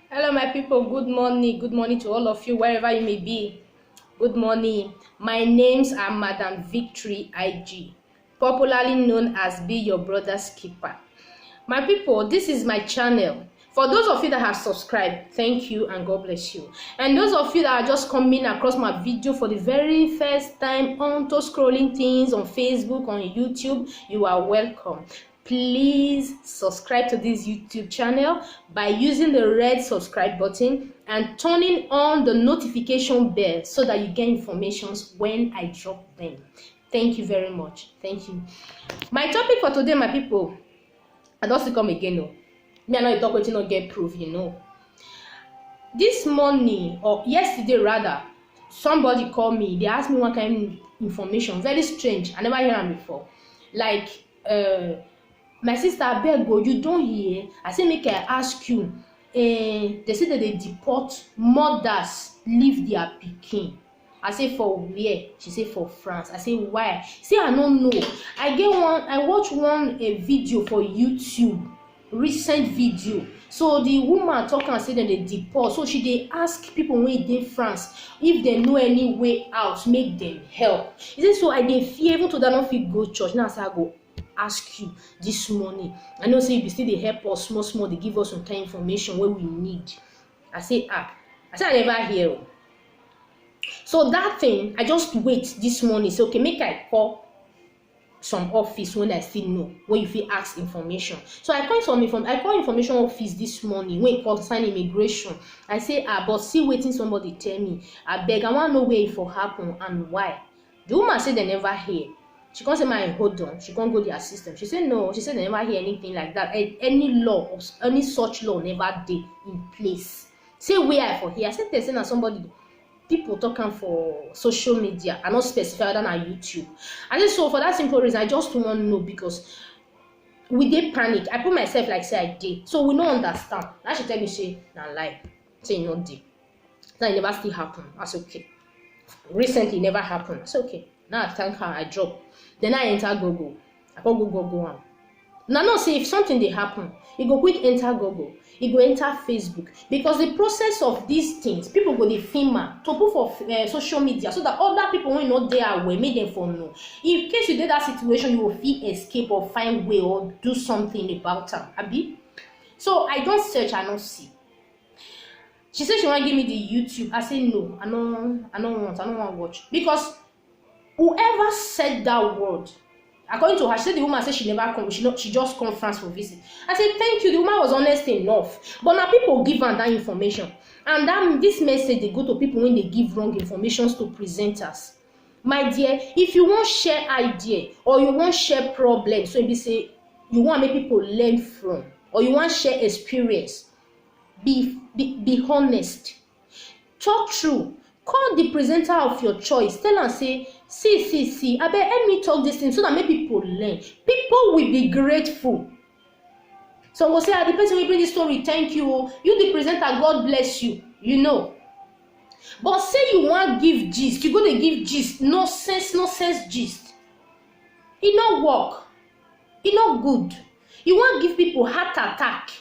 Hello, my people. Good morning. Good morning to all of you, wherever you may be. Good morning. My names are Madam Victory IG, popularly known as Be Your Brother's Keeper. My people, this is my channel. For those of you that have subscribed, thank you and God bless you. And those of you that are just coming across my video for the very first time onto scrolling things on Facebook, on YouTube, you are welcome. Please subscribe to this YouTube channel by using the red subscribe button and turning on the notification bell so that you get informations when I drop them. Thank you very much. Thank you. My topic for today, my people, I don't still come again. No, me I know you talk wetin no get proof. This morning or yesterday rather, somebody called me. They asked me one kind of information, very strange. I never hear am before. Like, my sister abeg o, you don hear? I say make I ask you. They say that they deport mothers leave their pikin. I say for where? She say for France. I say why? Say I no know. I watch one video for YouTube, recent video. So the woman talk and say that they deport. So she dey ask people wey dey France if they know any way out, make them help. He say so I dey fear even though I no fit go church. Now I say I go ask you this morning. I know say you still dey help us small small, dey give us some kind information wey we need. I say I never hear. So that thing, I just wait this morning. Say okay, make I call some office when I still know where you fit ask information. So I call information office this morning when concern immigration. I say but see wetin somebody tell me. Abeg, I wan know where e for happen and why. The woman say they never hear. She can't say my hold on. She can't go their system. She said no. She said they never hear anything like that. Any law, any such law never dey in place. Say where I for here. I said they say na somebody. People talking for social media. I not specify than on YouTube. I say so for that simple reason. I just want to know because we dey panic. I put myself like say I did. So we don't understand. Now she tell me say na lie. Say no dey. That it never still happen. That's okay. Recently never happened. That's okay. Now I thank her. I drop. Then I enter Google. I go Google on. Now no say if something dey happen, you go quick enter Google. You go enter Facebook because the process of these things, people go dey film am to put for social media so that other people wey no dey aware make them for know. In case you dey that situation, you go fit escape or find way or do something about am. Abi? So I don search, I no see. She say she wan give me the YouTube. I say no, I no wan watch because whoever said that word, according to her, she said the woman said she never come. She just come France for visit. I said thank you. The woman was honest enough. But now people give her that information, and this message they go to people when they give wrong information to presenters. My dear, if you want share idea or you want share problem, so you say you want make people learn from, or you want share experience, be honest, talk true. Call the presenter of your choice. Tell am say, see. Abeg help me talk this thing so that make people learn. People will be grateful. Some go say, the person will bring this story, thank you. You the presenter, God bless you. You know. But say you want give gist, you go to give gist, no sense gist. E no work. E no good. You want give people heart attack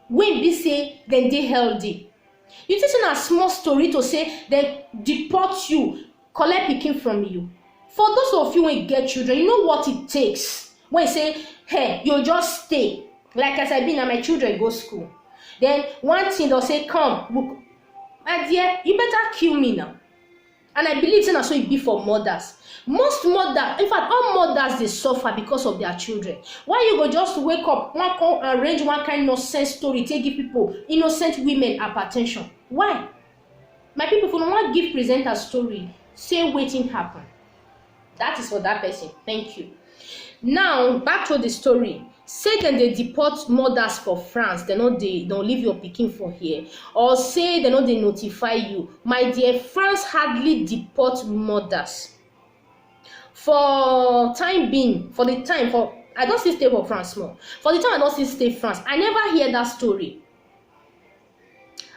when be say dem dey healthy. You think na small story to say dem deport you, collect pikin from you. For those of you wey get children, you know what it takes when you say, hey, you just stay. Like as I be now, my children go school. Then one thing they'll say, come, look, my dear, you better kill me now. And I believe say na so it be for mothers. Most mothers, in fact, all mothers they suffer because of their children. Why you go just wake up, arrange one kind of nonsense story, take give people, innocent women hypertension? Why? My people, if you don't want to give presenter story, say waiting happen. That is for that person. Thank you. Now back to the story. Say that they deport mothers for France, don't leave your pikin for here, or say they notify you. My dear, France hardly deport mothers. For time being, I don't still stay for France more. For the time I don't still stay France, I never hear that story.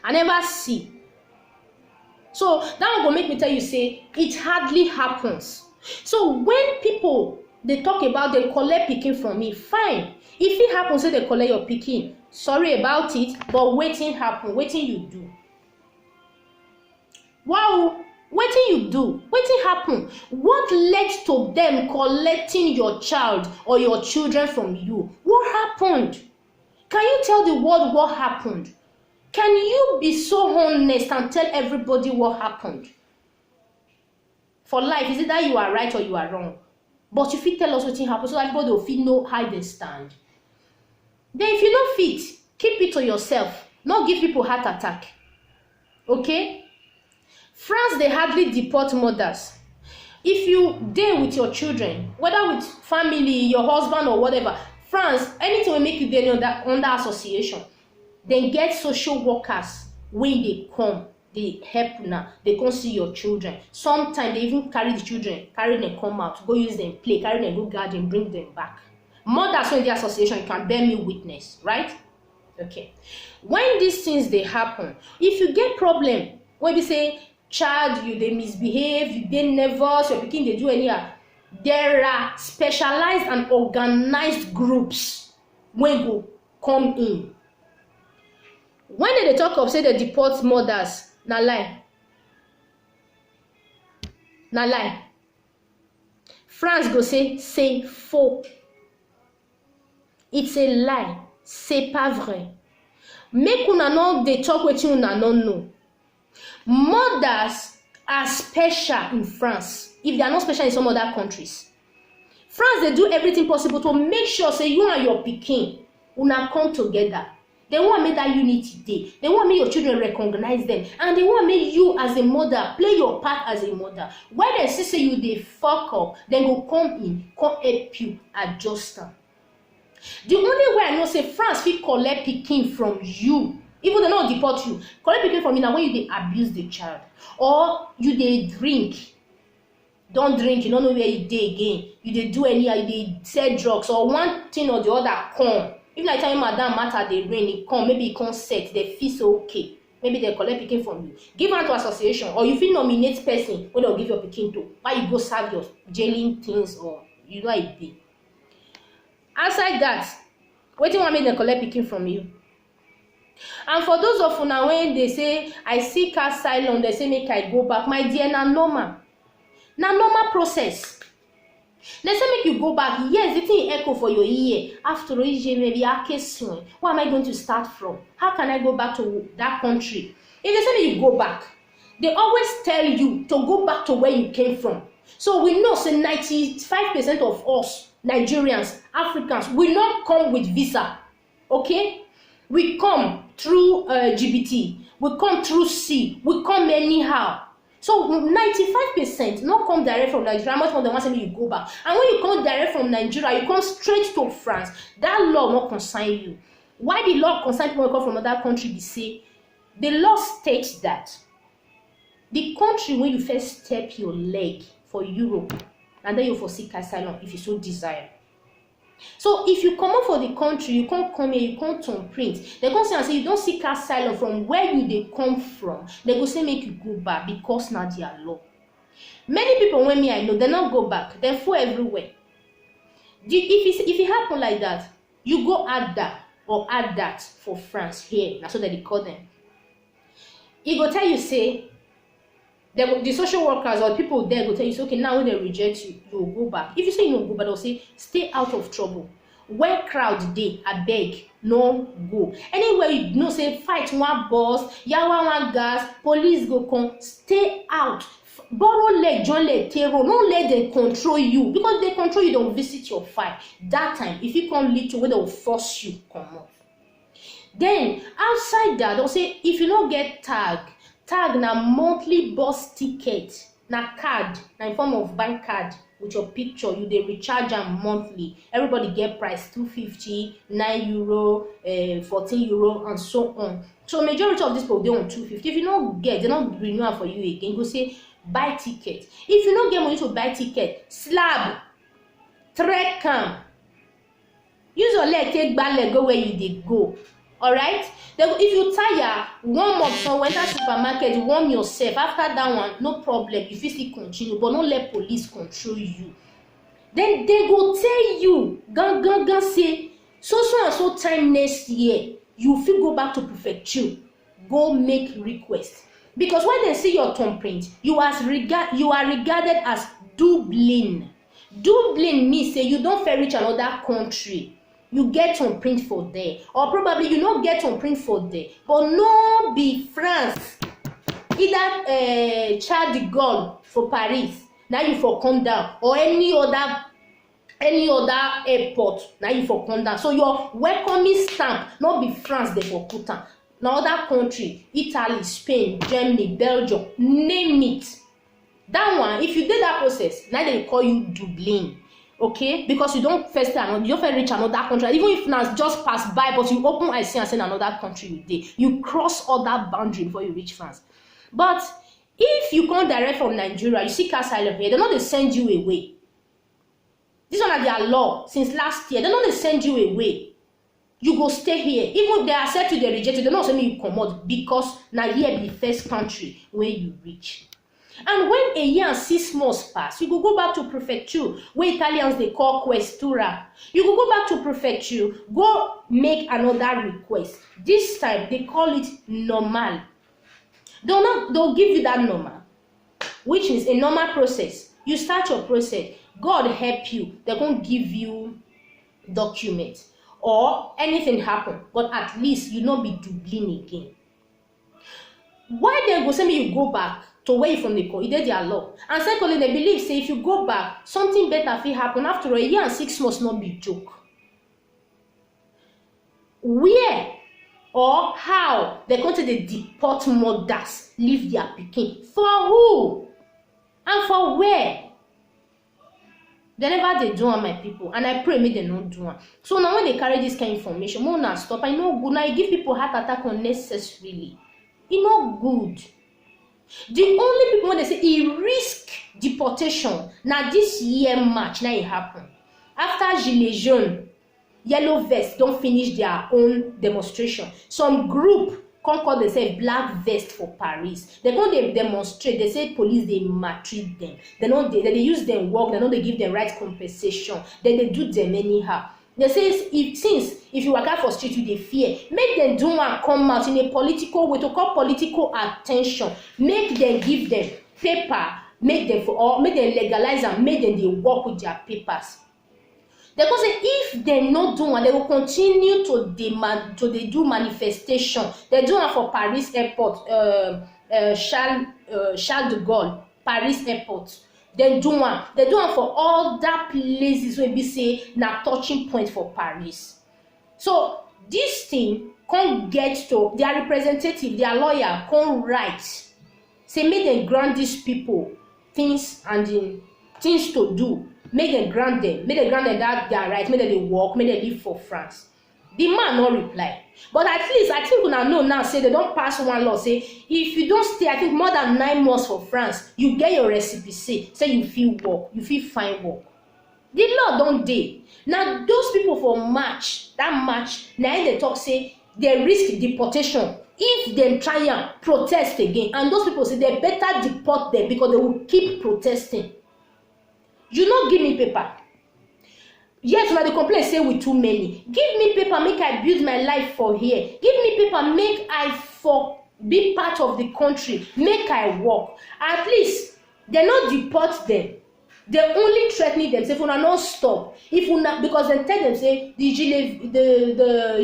I never see. So that one go make me tell you, say it hardly happens. So when people they talk about they collect pikin from me, fine. If it happens, say they collect your pikin, sorry about it, but wetin happen? Wetin you do? Wow, wetin you do? Wetin happen? What led to them collecting your child or your children from you? What happened? Can you tell the world what happened? Can you be so honest and tell everybody what happened? For life, is it that you are right or you are wrong? But you fit tell us wetin happen so that everybody will fit know how they stand. Then if you no fit, keep it to yourself. Not give people heart attack. Okay? France, they hardly deport mothers. If you dey with your children, whether with family, your husband or whatever, France, anything will make you dey under association. Then get social workers when they come, they help now, they come see your children. Sometimes they even carry the children, carry them come out, go use them play, carry them go garden, bring them back. Mothers in the association, you can bear me witness, right? Okay. When these things they happen, if you get problem, when we say child, you they misbehave, you dey nervous, your pikin they do anyhow, there are specialized and organized groups when go come in. When they talk of say they deport mothers, na lie. Na lie. France go say faux. It's a lie. C'est pas vrai. Make una no dey talk wetin una no know. Mothers are special in France if they are not special in some other countries. France, they do everything possible to make sure say you and your pikin una come together. They want make that unity dey. They want make your children recognize them, and they want make you as a mother play your part as a mother. When they see say you dey fuck up, then go come in, come help you adjust am. The only way I know say France fit collect pikin from you, even they no deport you, collect pikin from you na when you dey abuse the child or you dey drink. Don't drink, you don't know where you dey again. You dey do anyhow, you dey sell drugs or one thing or the other come. If like time madam matter dey rain, e come, maybe e come set, they feel so okay. Maybe they collect pikin from you. Give am to association or you fit nominate person wey they'll give your pikin to. Why you go serve your jailing things or you know it be. Outside that, wetin wan make dem collect pikin from you? And for those of una when they say I seek asylum, they say make I go back, my dear, na normal. Na normal process. They say make you go back. Yes, the thing echo for your ear. After all, maybe where am I going to start from? How can I go back to that country? If they say make you go back, they always tell you to go back to where you came from. So we know say 95% of us Nigerians, Africans, we not come with visa. Okay? We come through GBT. We come through sea. We come anyhow. So 95% not come direct from Nigeria. Much more than once you go back. And when you come direct from Nigeria, you come straight to France. That law not concern you. Why the law concern people who come from another country? They say the law states that the country when you first step your leg for Europe, and then you for seek asylum if you so desire. So if you come out for the country, you can't come here, you can't turn print. They come say and say you don't seek asylum from where you they come from. They go say make you go back because now their law. Many people when me I know they not go back. They fall everywhere. If it happen like that, you go add that or add that for France here. That's what they call them. He go tell you say the social workers or people there go tell you, say, okay, now when they reject you, you will go back. If you say you don't go back, they'll say, stay out of trouble. Where crowd dey, I beg, no go. Anywhere you know, say, fight one boss, yawa one gas, police go come, stay out. Borrow leg, join leg, terror. Don't let them control you. Because they control you, they'll visit your file. That time, if you come lead to where they'll force you, come off. Then, outside that, they'll say, if you don't get tag na monthly bus ticket, na card, na in form of bank card with your picture, you dey recharge them monthly. Everybody get price 250, €9, 14 euro, and so on. So majority of these people they on 250. If you don't get, they don't renew for you again. Go say buy ticket. If you don't get money to buy ticket, slab, trek cam. Use your leg, take back leg, go where you dey go. Alright? If you tire, warm up somewhere, enter supermarket, warm yourself. After that one, no problem. You fit still continue, but don't let police control you. Then they go tell you, gang, say, so and so time next year you fit go back to prefecture go make request, because when dem see your thumbprint you are regarded as Dublin. Dublin mean say you don fit reach another country, you get thumbprint for there, or probably you no get thumbprint for there, but no be France, either Charles de Gaulle for Paris na you for come down, or any other airport na you for come down. So your welcoming stamp no be France dey for put am, na other country, Italy, Spain, Germany, Belgium, name it. That one, if you did that process, now they call you Dublin, okay? Because you don't first reach another country. Even if now just pass by, but you open I see and send another country you dey, you cross other boundary before you reach France. But if you come direct from Nigeria, you seek asylum here, they no dey send you away. This one na their law since last year. They no dey send you away. You go stay here. Even if they accept you, they reject you, they no say make you comot, because na here be the first country where you reach. And when a year and 6 months pass, you go back to prefecture, where Italians they call questura. You go back to prefecture, go make another request. This time they call it normal. They'll give you that normal, which is a normal process. You start your process. God help you. They're going to give you documents or anything happen, but at least you not be Dublin again. Why they go say me you go back to where you from the call? It is their law. And secondly, they believe say if you go back, something better will happen. After a year and 6 months, not be joke. Where or how they come to the deport mothers leave their pikin? For who? And for where? They never they do on my people, and I pray make they not do one. So now when they carry this kind of information, more now stop. I know good now you give people heart attack unnecessarily. It's not good. The only people when they say he risk deportation now this year March now it happen after Gilets jaunes, yellow vest don't finish their own demonstration. Some group come call themselves black vest for Paris. They go they demonstrate. They say police they maltreat them. They use them work. They give them right compensation. Then they do them anyhow. They say if you work out for street with the fear, make them do one come out in a political way to call political attention. Make them give them paper. Make them legalize and make them they work with their papers. They go say if they not do one, they will continue to demand they do manifestation. They do one for Paris airport, Charles de Gaulle, Paris airport. They do one for all that places where we say na touching point for Paris. So this thing can't get to their representative, their lawyer can't write. Say make them grant these people things and things to do. Make them grant them that their right, make them they work, make them live for France. The man no reply. But at least I think una know now say they don't pass one law say if you don't stay I think more than 9 months for France, you get your recipe say you feel work, you feel find work. The law don't dey. Now those people for March, now they talk say they risk deportation if them try and protest again, and those people say they better deport them because they will keep protesting. You not give me paper. Yes, now the complaint say we too many. Give me paper, make I build my life for here. Give me paper, make I for be part of the country, make I work. At least they not deport them. They only threatening them. Say if una not stop, if una because they tell them say the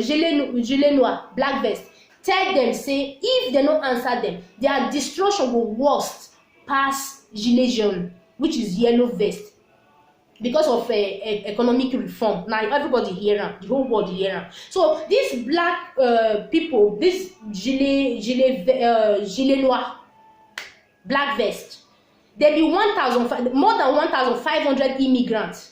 gilet noir, black vest. Tell them say if they don't answer them, their destruction will worst pass gilet jaune, which is yellow vest. Because of economic reform, now everybody hear am, the whole world hear am. So these black people, this gilet noir, black vest, there be more than 1,500 immigrants,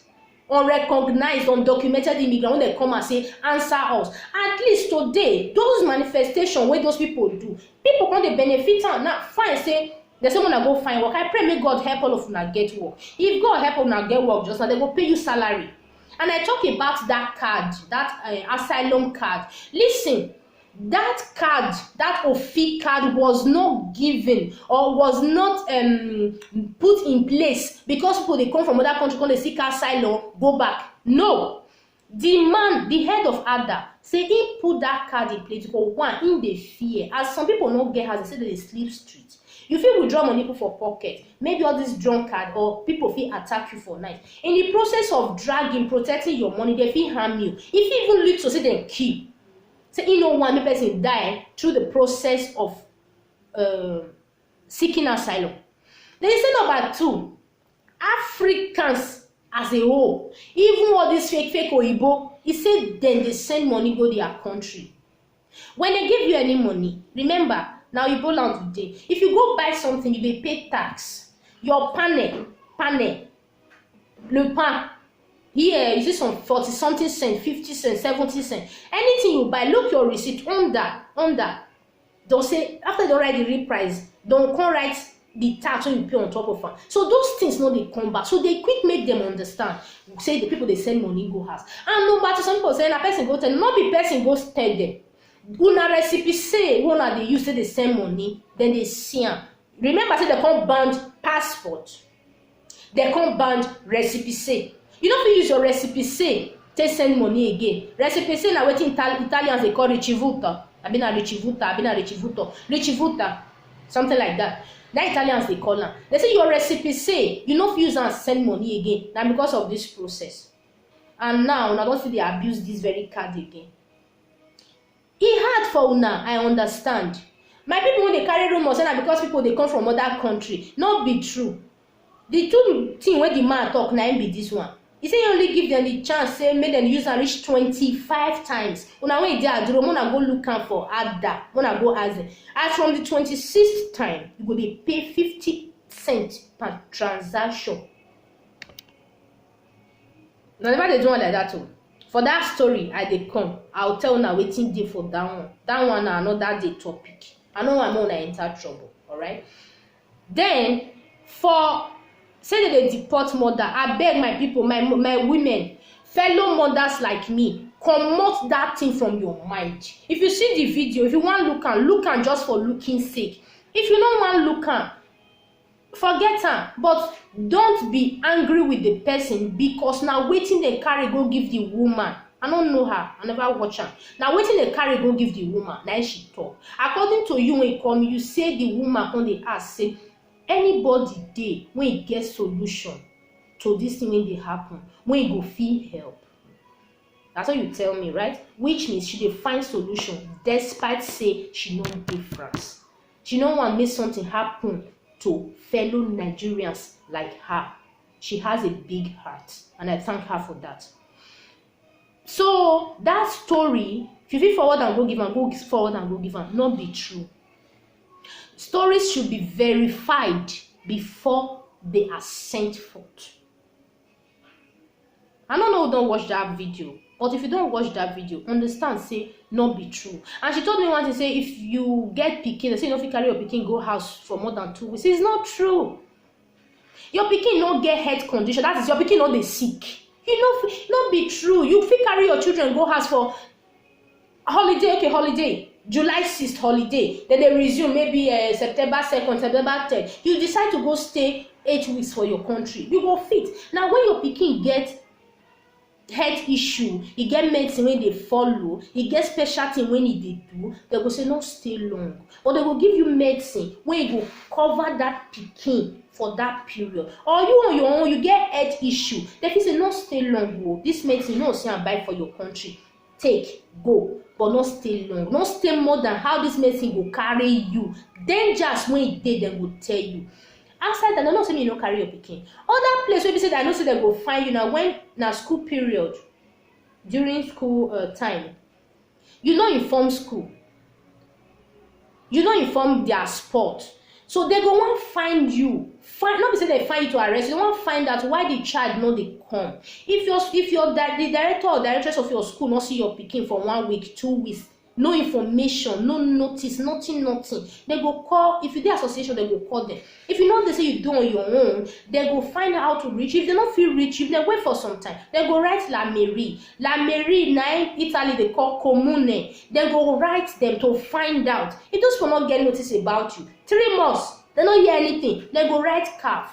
unrecognized, undocumented immigrants when they come and say answer us. At least today, those manifestations where those people do, people come dey benefit am. Now fine say. They say when I go find work, I pray may God help all of una get work. If God help una get work, just now they go pay you salary. And I talk about that card, that asylum card. Listen, that card, that OFI card was not given or was not put in place because people they come from other countries, come they seek asylum, go back. No, The man, the head of ADA, say he put that card in place because one, in the fear. As some people no get house, they say they sleep street. You feel withdraw money put for pocket, maybe all this drunkard or people feel attack you for night. In the process of dragging, protecting your money, they feel harm you. If even lead to say them kill. Say you know one person die through the process of seeking asylum. Then you say number two, Africans as a whole, even all this fake Oyibo, he said then they send money go their country. When they give you any money, remember, now you go down today. If you go buy something, you dey pay tax. Your pane, le pain, here you see some 40 something cent, 50 cent, 70 cent. Anything you buy, look your receipt under. Don't say after they write the real price, don't come write the tax when you pay on top of it. So those things no they come back. So they quick make them understand. Say the people they send money go house. And no matter some people say a person go tell, not be person go tell them. Una recipe say una they use say they send money, then they see am. Remember say they come band passport. They come band recipe say. You don't fit use your recipe say to send money again. Recipe say na wetin Italians they call ricevuta. Ricevuta, something like that. That Italians they call am. They say your recipe say you no fit use am send money again. Now because of this process. And now una don see they abuse this very card again. E hard for una, I understand. My people when they carry rumors say na because people they come from other country. Not be true. The two thing wey the man talk na be this one. He say he only give them the chance say make them use and reach 25 times. Una when dey aduro, una go look am for Ada, una go ask them. As from the 26th time, you go dey pay 50 cents per transaction. Now never dey do one like that too. For that story, I dey come. I'll tell una wetin dey for that one. That one na another day topic. I know I'm gonna enter trouble. Alright. Then for say they deport mother, I beg my people, my women, fellow mothers like me, comot that thing from your mind. If you see the video, if you want look am just for looking sake. If you don't want look am, forget am. But don't be angry with the person because now wetin they carry go give the woman. I don't know her, I never watch her. Now wetin they carry go give the woman, now she talk. According to you when you come, you say the woman when they ask say anybody dey when e get solution to this thing when dey happen, when e go fit help. That's what you tell me, right? Which means she dey find solution despite say she no dey France. She no want make something happen to fellow Nigerians like her. She has a big heart and I thank her for that. So that story, if you feel forward and go give am, go forward and go give am, not be true. Stories should be verified before they are sent forth. I don't know who don't watch that video, but if you don't watch that video, understand say not be true. And she told me once, say if you get pikin, they say you no fit carry your pikin go house for more than 2 weeks. It's not true. Your pikin no get health condition. That is your pikin no dey sick. You know, not be true. You fit carry your children go house for holiday. Okay, holiday. July 6th holiday, then they resume maybe September 2nd, September 3rd. You decide to go stay 8 weeks for your country. You go fit. Now when your pikin get health issue, e get medicine when they follow, e get special thing when e dey do, they go say no stay long. Or they will give you medicine when you go cover that pikin for that period. Or you on your own, you get health issue. They fit say no stay long. Oh, this medicine no say and buy for your country. Take, go, but not stay long. Not stay more than how this medicine will carry you. Dangers when it dey, dem go tell you. Outside that, no say me you no carry your pikin. Other place where be say that I know say they go find you now when na school period, during school time. You no inform school. You no inform their sport. So they go want find you. Not be say they find you to arrest. They want find out why the child no dey come. If the director or directress of your school not see your pikin for 1 week, 2 weeks, no information, no notice, nothing. They go call. If you dey association, they go call them. If you know they say you do on your own, they go find out how to reach. If they not feel reach you, they wait for some time. They go write la mairie. La mairie na in Italy they call comune. They go write them to find out. If those people not get notice about you, 3 months, they don't hear anything. They go write CAF.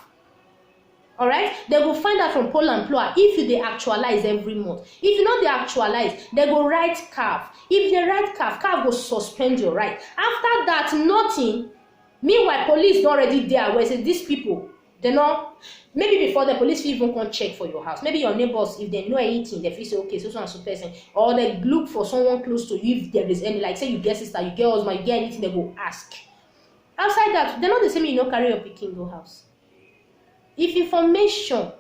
Alright, they go find out from pole employer if you dey actualize every month. If you no dey actualize, they go write CAF. If they write CAF go suspend your right. After that, nothing. Meanwhile, police don already there where say these people, they know. Maybe before the police fit even come check for your house. Maybe your neighbors, if they know anything, they feel say okay, so and so person, or they look for someone close to you if there is any, like say you get sister, you get husband, you get anything, they go ask. Outside that, they know the same. You no carry your pikin go house. If information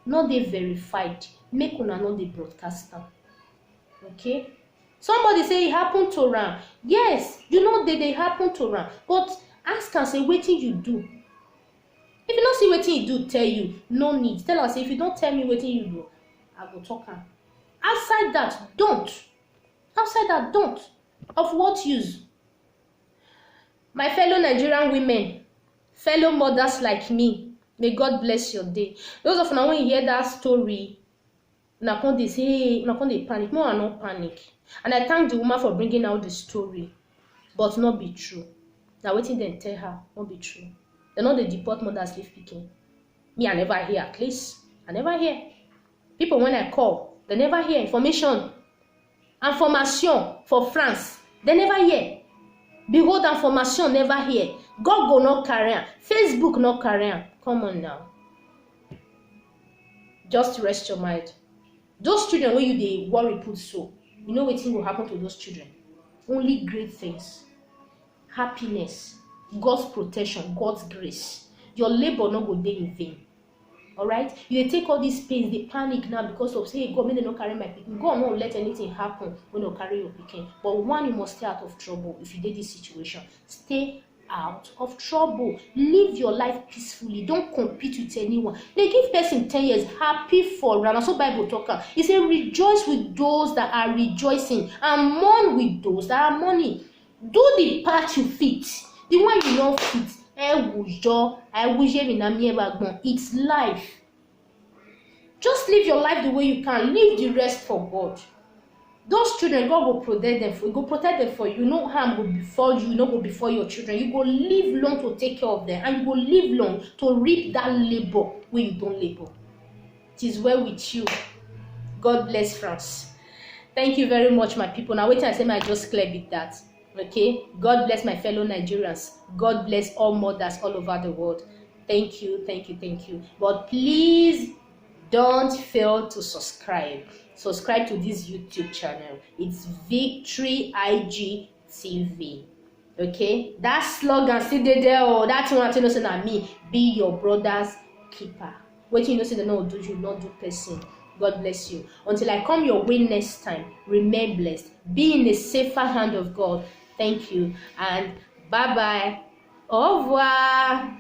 no dey verified, make una no dey broadcast am. Okay? Somebody say e happen to am. Yes, you know they happen to am, but ask am say wetin you do. If you no see wetin you do tell you, no need. Tell am say if you don't tell me wetin you do, I go talk am. Outside that, don't. Outside that, don't. Of what use? My fellow Nigerian women, fellow mothers like me, may God bless your day. Those of una when you hear that story, una come dey say, hey, una come dey panic. No, I no panic. And I thank the woman for bringing out the story, but not be true. Na wetin dem tell her, not be true. They no dey deport mothers leave pikin. Me, I never hear. At least I never hear. People when I call, they never hear information. Information for France, they never hear. Behold, information never hear. Google no carry am. Facebook no carry am. Come on now. Just rest your mind. Those children wey you dey worry put so, you know wetin will happen to those children? Only great things. Happiness, God's protection, God's grace. Your labor no go dey in vain. Alright? You dey take all these pains, dey panic now because of say, hey, God, make dem no carry my pikin. God no let anything happen when they carry your pikin. But one, you must stay out of trouble if you dey this situation. Stay out of trouble. Live your life peacefully. Don't compete with anyone. They give person 10 years, happy for am. So Bible talk am. He say, rejoice with those that are rejoicing, and mourn with those that are mourning. Do the part you fit. The one you no fit, it's life. Just live your life the way you can. Leave the rest for God. Those children, God will protect them for you. Go protect them for you. No harm will befall you. No go before your children. You go live long to take care of them, and you go live long to reap that labor when you don't labor. It is well with you. God bless France. Thank you very much, my people. Now wait till I say I just clear with that. Okay, God bless my fellow Nigerians. God bless all mothers all over the world. Thank you, thank you, thank you. But please don't fail to subscribe. Subscribe to this YouTube channel. It's Victory IG TV. Okay, that slogan still there. Oh, that's one thing. Say na me be your brother's keeper. Wait till you know say the no do you not do person. God bless you. Until I come your way next time, remain blessed. Be in the safer hand of God. Thank you and bye-bye. Au revoir.